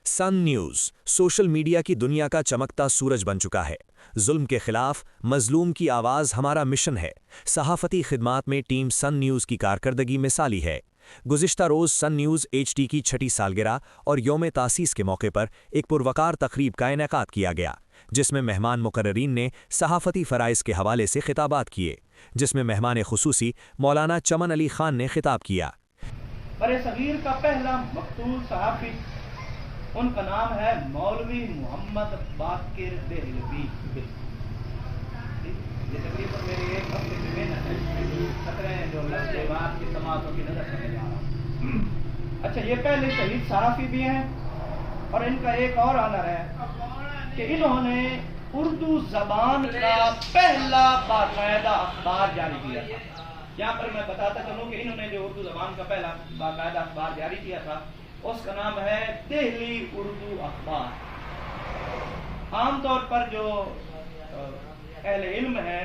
सन news social media की दुनिया का चमकता सूरज बन चुका है। जुल्म के खिलाफ मजलूम की आवाज़ हमारा मिशन है। सहाफ़ती खिदमात में टीम सन न्यूज़ की कारकर्दगी मिसाली है। गुज़िश्ता रोज़ सन न्यूज़ HD की छठी सालगिरह और यौम तासीस के मौके पर एक पुरवकार तकरीब का इनेकाद किया गया, जिसमें मेहमान मुकर्ररीन ने सहाफ़ती फ़राइज़ के हवाले से खिताबात किए, जिसमें मेहमान खुसूसी मौलाना चमन अली खान ने खिताब किया। बड़े सगीर का पहला मकतूल सहाफ़ी, उनका नाम है मौलवी मोहम्मद बाकिर देहलवी। ये तकरीबन मेरी एक हफ्ते से मेहनत है, खतरे जो लफ्ज़ बात की समातों की नजर करने जा रहा हूँ। अच्छा, ये पहले शहीद सहाफ़ी भी हैं और इनका एक और ऑनर है कि इन्होंने उर्दू ज़बान का पहला बाकायदा अखबार जारी किया था। यहाँ पर मैं बताता चलूँ कि इन्होंने जो उर्दू ज़बान का पहला बाकायदा अखबार जारी किया था, उसका नाम है दिल्ली उर्दू अखबार। आमतौर पर जो अहले इल्म है,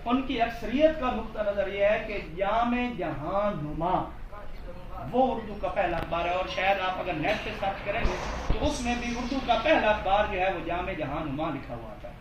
उनकी अक्सरियत का नुक्ता नज़र यह है कि जामे जहां नुमा वो उर्दू का पहला अखबार है, और शायद आप अगर नेट पे सर्च करेंगे तो उसमें भी उर्दू का पहला अखबार जो है वो जामे जहां नुमा लिखा हुआ था।